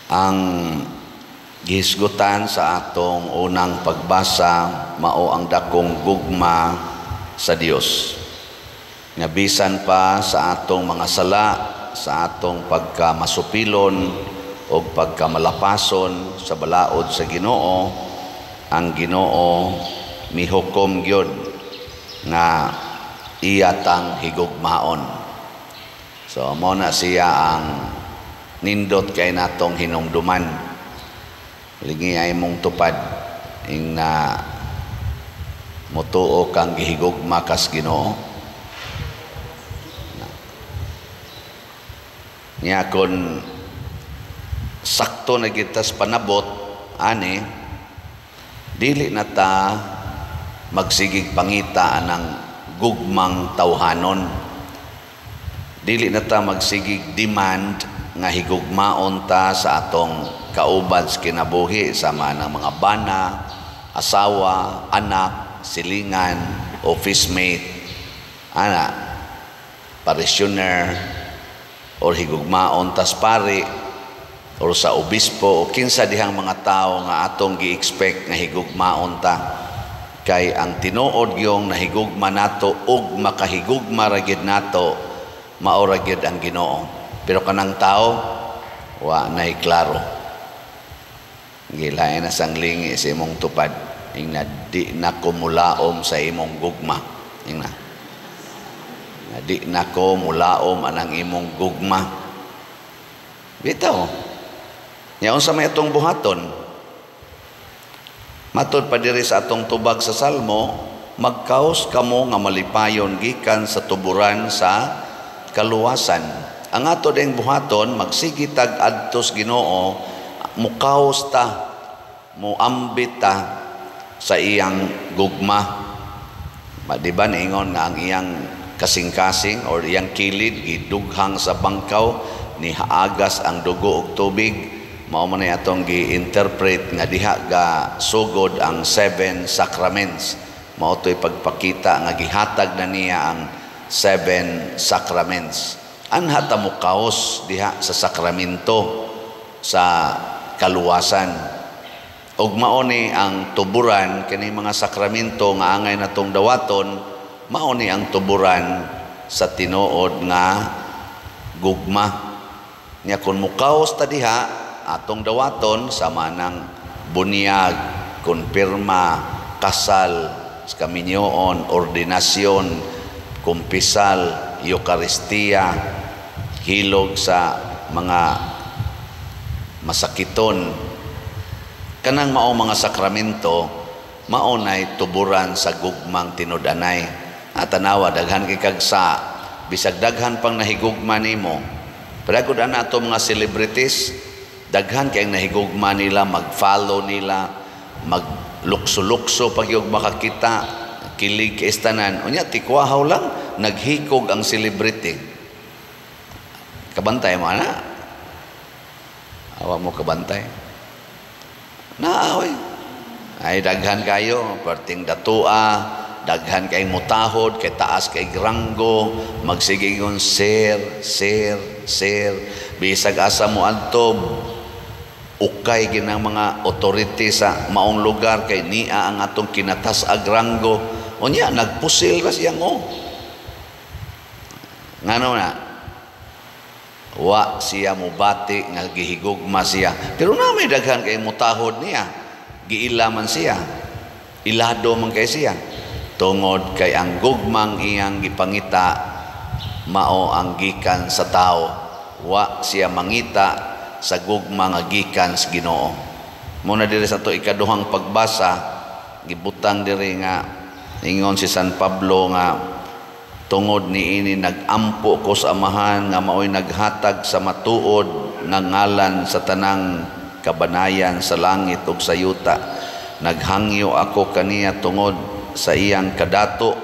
Ang gihisgutan sa atong unang pagbasa mao ang dakong gugma sa Dios. Nga bisan pa sa atong mga sala, sa atong pagkamasupilon o pagkamalapason sa balaod sa Ginoo, ang Ginoo mihukom gyud nga iyatang higugmaon. So mo na siya ang nindot kay natong hinumduman. Ligi ay mong tupad ing na mutuo kang gihigugma kas Ginoo. Nya kon sakto na gitas panabot ani dili na ta magsigig pangita anang gugmang tawhanon. Dili na ta magsigig demand nga higugmaon ta sa atong kauban sa kinabuhi sama ng mga bana, asawa, anak, silingan, office mate, parishioner, or higugmaon tas pari, or sa obispo, o kinsa dihang mga tao nga atong gi-expect nga higugmaon ta. Kay ang tinuod yung nahigugma nato ug makahigugma ra gyud nato mao ra gyud ang Ginoo. Pero kanang tao wa nay klaro. Gilain na sang lingi sa imong tupad ing na di na ko mulaom sa imong gugma ing na di na ko mulaom anang imong gugma bitaw nya unsa may atong buhaton matud pa diri sa atong tubag sa Salmo, magkaos kamo nga malipayon gikan sa tuburan sa kaluwasan. Ang ato ding buhaton magsigitag adtos Ginoo, mukaos ta, muambit ta sa iyang gugma. Diba niingon nga ang iyang kasing-kasing or iyang kilid gidughang sa bangkaw ni haagas ang dugo ug tubig. Mao man ay atong gi-interpret nga diha ga sugod ang 7 sacraments. Mao to'y pagpakita nga gihatag na niya ang 7 sacraments. Anha ta mukaos diha sa sakramento sa kaluwasan. Ug mao ni ang tuburan kini mga sakramento nga angay natong dawaton, mao ni ang tuburan sa tinuod nga gugma. Nya kun mukaos ta diha atong dawaton sama ng bunyag, konpirma, kasal, kaminyoon, ordinasyon, kumpisal, Eucharistia, hilog sa mga masakiton. Kanang mao mga sakramento maunay tuburan sa gugmang tinud-anay. At tanawa daghan kay kagsa bisag daghan pang nahigugma nimo. Pero gud ana ato mga celebrities daghan kay nahigugma nila, mag-follow nila, maglukso-lukso pag yung makakita, kilig kay istanan. Unya tikwahaw lang naghikog ang celebrity. Kabantay mo ana? Awa mo kabantay. Naaoy. Ay daghan kayo, perting datua, daghan kay mutahod, kay taas kay granggo, magsigingon sir. Bisag asa mo adto, ukay ginang mga authority sa maong lugar kay niya ang atong kinatas agranggo. Unya nagpusil ra siya ngo. Ngano na? Wa siya mubati nga gihigugma siya. Pero na may daghan kay mutahod niya. Giila man siya. Ilado man kay siya. Tungod kay ang gugmang iyang gipangita mao ang gikan sa tao. Wa siya mangita sa gugma nga gikan sa Ginoo. Muna diri sa to ikaduhang pagbasa gibutang diri nga ingon si San Pablo nga tungod niini nagampo ko sa Amahan nga maoy naghatag sa matuod nga ngalan sa tanang kabanayan sa langit ug sa yuta. Naghangyo ako kaniya tungod sa iyang kadato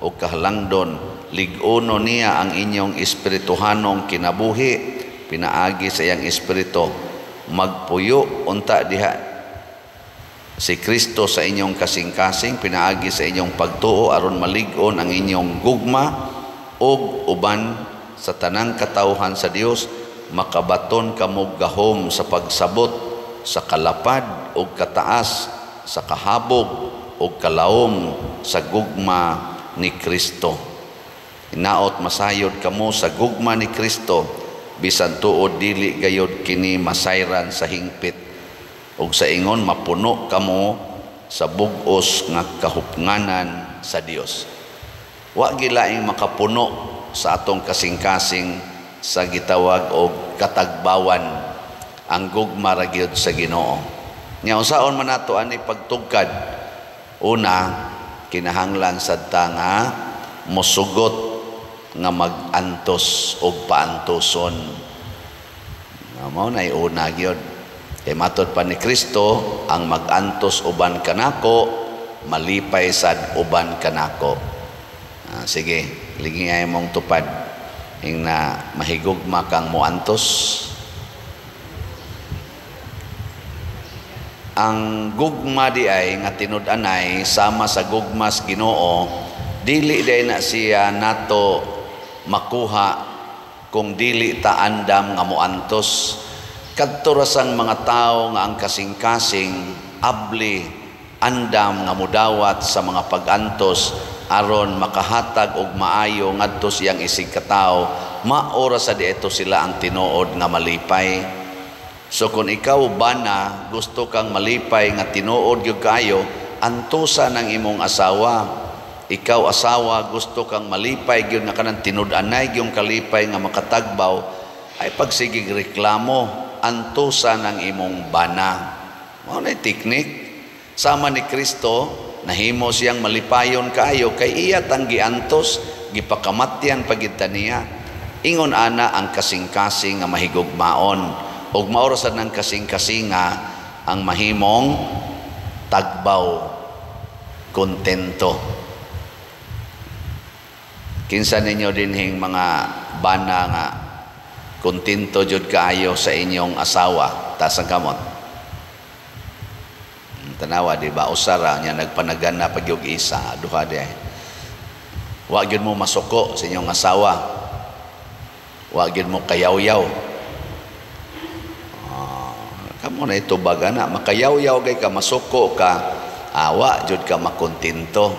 o kahalangdon. Lig-uno niya ang inyong espirituhanong kinabuhi, pinaagi sa iyang espiritu. Magpuyo unta diha si Kristo sa inyong kasing-kasing, pinaagi sa inyong pagtuo aron malig-on ang inyong gugma ug uban sa tanang katawhan sa Dios makabaton kamo gahom sa pagsabot sa kalapad o kataas, sa kahabog o kalawom sa gugma ni Kristo. Hinaot masayod kamo sa gugma ni Kristo, bisan tuod dili gayod kini masayran sa hingpit, ug sa ingon mapuno kamo sa bug-os nga kahupnganan sa Dios. Wa gilaing makapuno sa atong kasing-kasing sa gitawag og katagbawan ang gugma ra gyud sa Ginoo. Nya unsaon man nato ani pagtugkad? Una, kinahanglan sadta nga mosugot nga mag-antos og paantoson. Mao nay una gyud. Kay matod pa ni Kristo, ang mag-antos uban kanako, malipay sad uban kanako. Sige, ligingay mong tupad ing na mahigugma kang moantos. Ang gugma di ay nga tinud-anay sama sa gugmas Ginoo, dili day na siya nato makuha kung dili ta andam nga moantos. Kadto ra sang mga tao nga ang kasing-kasing abli andam nga mudawat sa mga pag-antos aron makahatag og maayo ngadto siyang isig katao, maora sa dieto sila ang tinuod nga malipay. So kung ikaw bana gusto kang malipay nga tinuod gyud kayo, antusa ng imong asawa. Ikaw asawa gusto kang malipay gyud nga kanang tinud-anay gyung kalipay nga makatagbaw, ay pagsigig reklamo, antusa ng imong bana. Mao na teknik. Sama ni Kristo, nahimo siyang malipayon kayo kay iya tang giantos, gipakamatyan pagid niya. Ingon ana ang kasing-kasing nga mahigugmaon, ug maorasan ng kasing-kasinga ang mahimong tagbaw, kontento. Kinsa ninyo dinhing mga bana nga kontento jud kaayo sa inyong asawa, tas ang kamot. Tanawa di ba usara nya nagpanagana pag yung isa, duha di ay. Wa gyud mo masuko sa inyong asawa. Wa gyud mo kayaw-yaw. Kamo na ito baga na makayaw-yaw kay ka, masuko ka, awa jud ka makontento.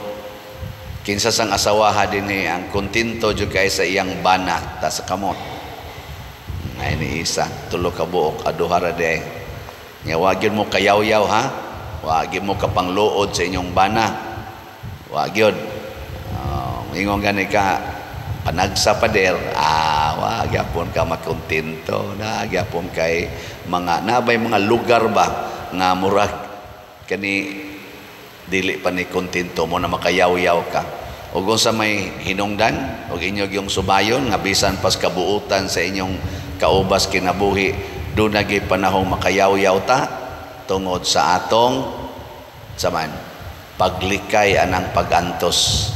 Kinsa sang asawaha din ang kontento jud kay sa iyang bana ta sa kamot. Ay ni isa tulo ka buok aduhara de. Nya wa gyud mo kayaw-yaw ha. Wa gyud mo kapangluod sa inyong bana. Wa gyud. Ingon gani ka panagsa pader, wa gyapon ka makontento, na gyapon kay mga nabay mga lugar ba nga murag kani dili pa ni kontento mo na makayaw-yaw ka. Ug sa may hinungdan ug inyo yung subayon nga bisan pas kabuutan sa inyong kaubas kinabuhi, do na gyud panahong makayaw-yaw ta tungod sa atong saman paglikay anang pagantos.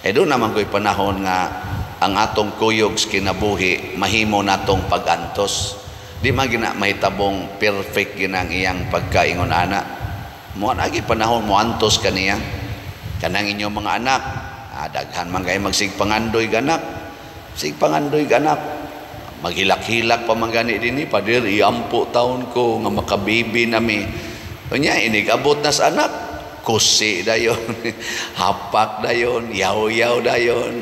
Do naman ko'y panahon nga ang atong kuyog kinabuhi mahimo natong pagantos. Di man gina mahitabong perfect ginang iyang pagkaingon ana. Mo agi panahon mo antos kaniya. Kanang inyong mga anak, daghan man kay magsigpangandoy ganak. Sigpangandoy ganak. Maghilak-hilak pa man gani dinhi padir iampo taon ko nga makabibi nami. Unya inigabot na sa anak. Kusi dayon, hapak dayon, yaw-yaw dayon.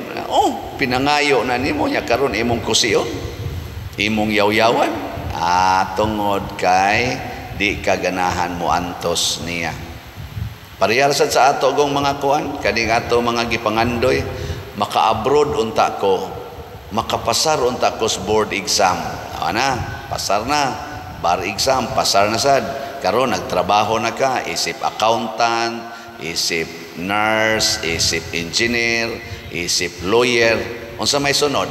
Pinangayo na nimo nya karon imong kusiyon, imong yaw-yawan. Tungod kay di kaganahan mo antos niya. Parehar sad sa ato gong mga kuan, kaning ato mga gipangandoy, maka-abroad unta ko, makapasar unta ko sa board exam. Ana, pasar na, bar exam, pasar na sad. Karon nagtrabaho na ka, isip accountant, isip nurse, isip engineer, isip lawyer. Unsa may sunod?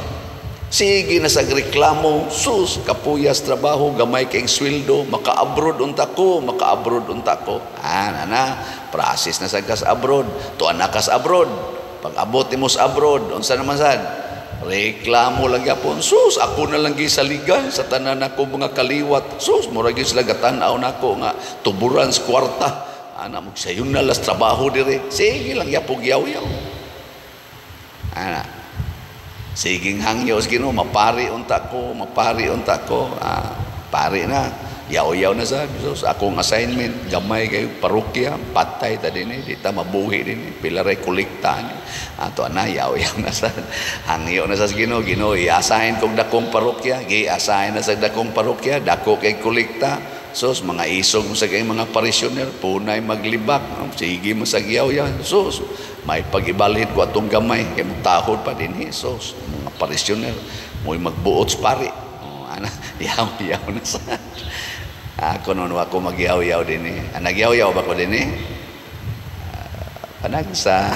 Sige na sa reklamo, sus, kapuyas trabaho, gamay kayong sweldo, maka-abroad unta ko, maka-abroad unta ko. Nana, process na sa kas abroad, tuan na kas abroad. Pag abot mo sa abroad, unsa naman sad? Reklamo lang yapon, sus, ako na lang gisaligan sa tanan ako mga kaliwat. Sus, mura gyud sila gatanaw nako nga tuburan sa kwarta. Ana magsayon na las trabaho dire. Sige lang yapog yaw-yaw. Ana. Siging hangyo sa Ginoo, mapari unta ko. Pari na. Yaw-yaw na sa so, akong assignment, gamay kayo, parokya, patay ta din di ta mabuhi din pilaray kolekta ni. Ato na yaw-yaw na sa hangyo na sa Ginoo, i-assign kog dakong parokya, gi-assign na sa dakong parokya, dako kay kolekta. Sus, mga isog mo sa kay mga parishioner, punay maglibak, sige mo sa yaw-yaw. Sus, may pag-ibalhin ko atong gamay, kay magtahod pa din sus, mga parishioner, mo'y magbuot sa pari. Yaw-yaw na sa ako noon ako magyaw-yaw din nagyaw-yaw ba ko din panagsa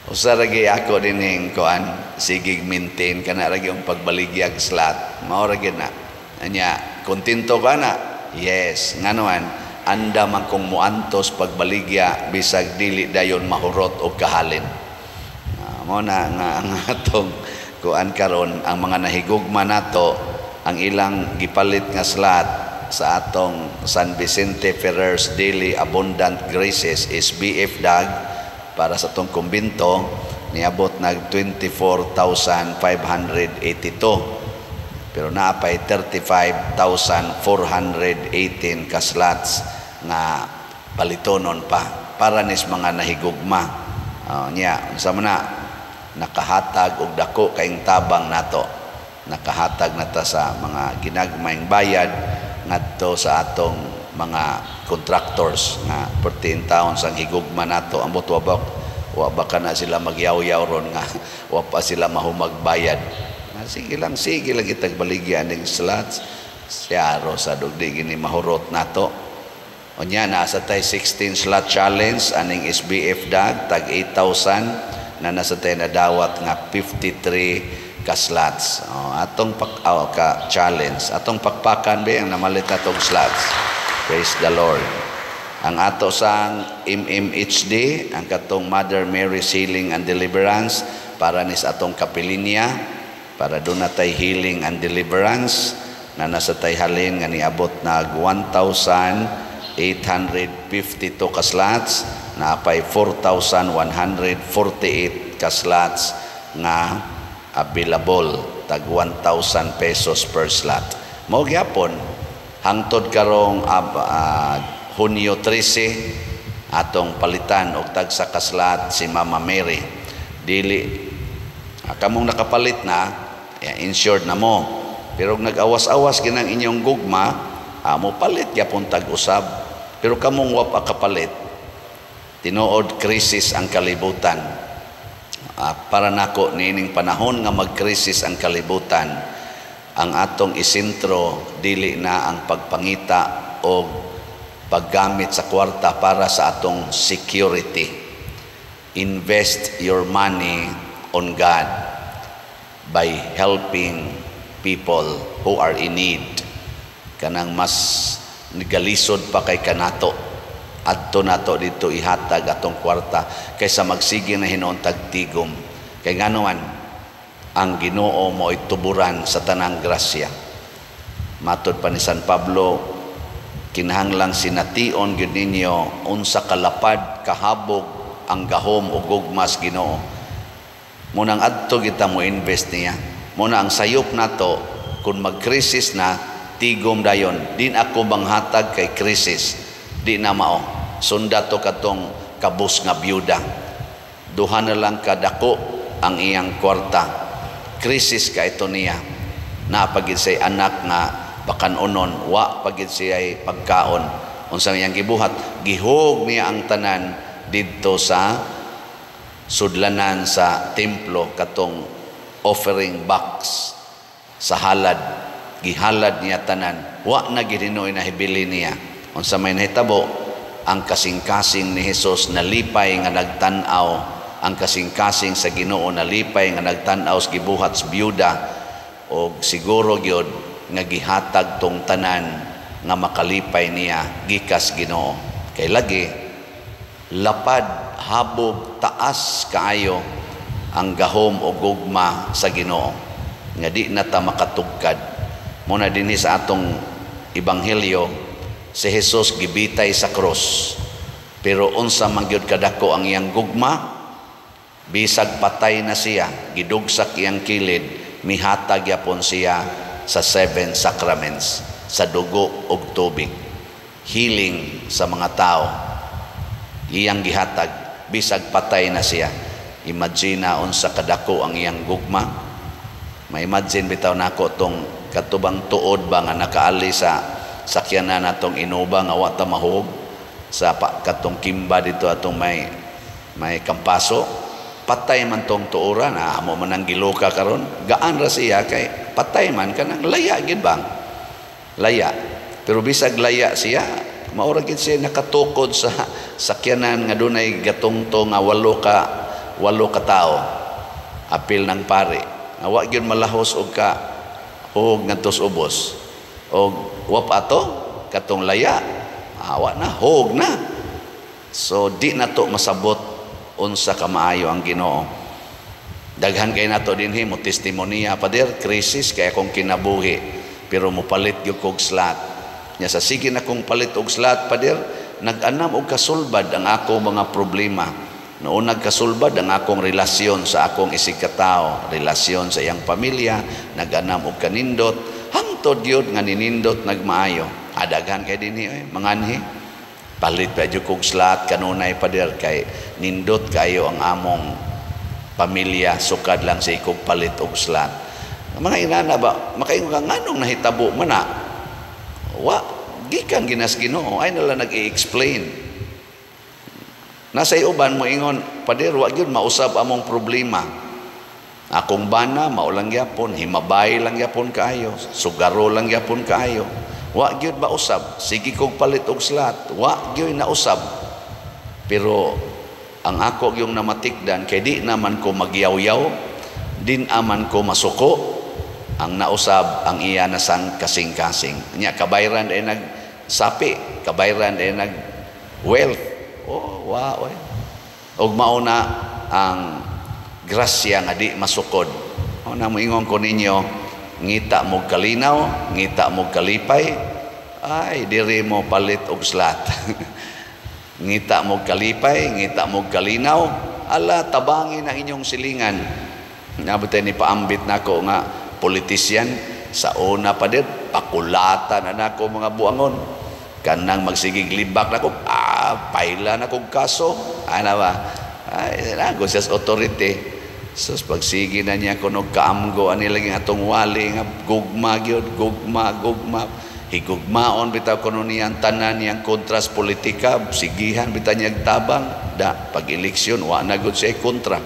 usa ragi ako din kuan sige maintain kana ragi ang pagbaligya slot mao ragi na anya kontento ka na yes nganuan anda man kong muantos pagbaligya bisag dili dayon mahurot o kahalin mao na nga ang atong kuan karon ang mga nahigugma nato ang ilang gipalit nga slot sa atong San Vicente Ferrer's Daily Abundant Graces is BF Dag para sa atong kumbinto niabot nag 24,582 pero naapay 35,418 ka slots nga palitonon pa para nis mga nahigugma niya unsa man na nakahatag og dako kaing tabang nato nakahatag na ta sa mga ginagmayng bayad ngadto sa atong mga contractors nga pertin taon sang higugma nato ambot wa ba kana sila magyaw-yaw ron nga wa pa sila mahumagbayad sige lang itag baligyan ning slots siya sa dugdi gini mahurot nato unya nasa tay 16 slot challenge aning SBF Dag tag 8,000 na nasa tay nadawat nga 53 ka slots atong ka challenge atong pakpakan be ang namalit natong slots praise the Lord ang ato sang MMHD ang katong Mother Mary Healing and Deliverance para nis atong kapilinya para doon natay healing and deliverance na nasa tay halin nga niabot na 1,852 ka slots na apay 4,148 ka slots nga available tag 1,000 pesos per slot. Mao gyapon hangtod karong Hunyo 13 atong palitan og tag sa kaslat si Mama Mary. Dili kamong nakapalit na insured na mo. Pero nag-awas-awas ginang inyong gugma, mo palit gyapon tag usab. Pero kamong wa pa kapalit tinuod krisis ang kalibutan. Para nako niining panahon nga magkrisis ang kalibutan ang atong isentro dili na ang pagpangita o paggamit sa kwarta para sa atong security. Invest your money on God by helping people who are in need kanang mas nagalisod pa kay kanato adto nato dito ihatag atong kwarta kaysa magsige na hinuon tagtigom kay nganuman ang Ginoo mo ituburan sa tanang grasya. Matod pa ni San Pablo kinahanglang sination gyud ninyo unsa kalapad kahabog ang gahom o gugmas Ginoo. Munang adto kita mo invest niya. Muna ang sayop nato kung magkrisis na tigom dayon din ako banghatag kay krisis di na mao. Sunda to katong kabus nga byuda. Duha na lang kadako ang iyang kwarta. Krisis ka ito niya. Napagid say anak nga bakanunon, wa pagid siya pagkaon. Unsang iyang gibuhat, gihog niya ang tanan didto sa sudlanan sa templo katong offering box sa halad. Gihalad niya tanan. Wa na gid hinoy na hibili niya. Unsa may nahitabo, ang kasing-kasing ni Jesus nalipay nga nagtan-aw, ang kasing-kasing sa Ginoo nalipay nga nagtan-aw sa gibuhat sa byuda o siguro gyud nga gihatag tong tanan nga makalipay niya gikas Ginoo. Kay lagi lapad habog taas kaayo ang gahom o gugma sa Ginoo nga di na ta makatugkad. Muna dinhi sa atong ebanghelyo si Jesus gibitay sa krus. Pero unsa man gyud kadako ang iyang gugma, Bisag patay na siya, gidugsak iyang kilid, mihatag yapon siya sa 7 sacraments, sa dugo ug tubig. Healing sa mga tao. Iyang gihatag, bisag patay na siya. Imagine na unsa kadako ang iyang gugma. Ma-imagine bitaw nako tong katubang tuod ba nga nakaali sa sakyanan natong Innova nga wa ta mahug sa katong Kimba dito atong may kampaso. Patay man tong tuoran, amo man ang giluka karon, gaan ra siya kay patay man kanang laya gid bang? Laya. Pero bisag laya siya, maura gid siya nakatukod sa sakyanan nga dunay gatungtong nga 8 ka tao. Apil ng pare. Nga wa gyud malahos og ngantos ubos. Og wap ato katong laya. Awa na, hog na. So di na to masabot unsa ka maayo ang Ginoo. Daghan kay nato dinhi mo testimonya pader krisis kay akong kinabuhi pero mopalit gyud kog slat. Nya sa sige na kong palit og slat pader nag-anam og kasulbad ang akong mga problema. Noon nagkasulbad ang akong relasyon sa akong isig ka tawo, relasyon sa iyang pamilya, nag-anam og kanindot, hangtod yun nga ninindot nagmaayo. Daghan kay dinhi manganhi. Palit pa jud kog slat kanunay pader kay nindot kayo ang among pamilya sukad lang sa ikog palit og slat. Mga inana ba makaingon ka nganong nahitabo man na? Wa gikan ginas Ginoo ay nala nag-i-explain. Nasa uban mo ingon pader wa gyud mausab among problema. Akong bana maulang gyapon, himabay lang gyapon kaayo, sugaro lang gyapon kaayo. Wa gyud ba usab, sige kog palit og slat, wa gyud na usab. Pero ang ako yung namatikdan kay di naman ko magyaw-yaw, din aman ko masuko. Ang nausab ang iya na sang kasing-kasing. Nya kabayran ay nagsapi, kabayran ay nag wealth. Oh, wow. Og mauna ang grasya nga di masukod. Ana mo ingon ko ninyo, ngita mo kalinaw, ngita mo kalipay, ay diri mo palit og slat. Ngita mo kalipay, ngita mo kalinaw, ala tabangin ang inyong silingan. Nabutay ni paambit nako nga politisyan sa una pa din pakulatan na nako mga buangon. Kanang magsigig libak nako, paila na kog kaso. Ana ba? Ay nago sa authority. Sus pagsigi na niya kuno kaamgo ani lagi atong wali nga gugma gyud gugma higugmaon bitaw kuno niyang tanan niyang kontras politika sigihan bitaw niya tabang da pag eleksyon wa na gud siya kontra.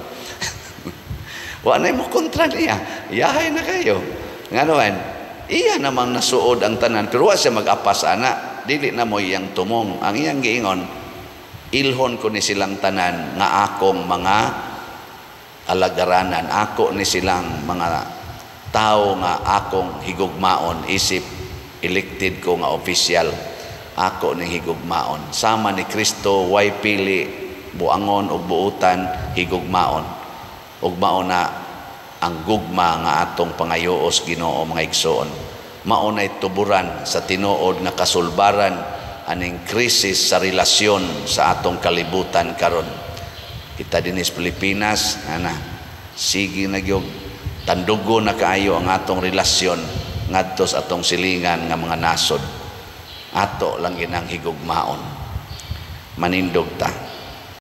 Wa na mo kontra niya yahay na kayo nganuan iya namang nasuod ang tanan pero wa siya mag-apas ana dili na mo iyang tumong ang iyang giingon ilhon ko ni silang tanan nga akong mga alagaranan ako ni silang mga tao nga akong higugmaon isip elected ko nga official ako ni higugmaon sama ni Kristo way pili buangon ug buutan higugmaon ug mao na ang gugma nga atong pangayoos Ginoo mga igsoon mao nay tuburan sa tinuod nga kasulbaran aning krisis sa relasyon sa atong kalibutan karon. Kita dinis Pilipinas, sige na gyud tandugo na kaayo ang atong relasyon ngadto sa atong silingan nga mga nasod. Ato lang ginang higugmaon. Manindog ta.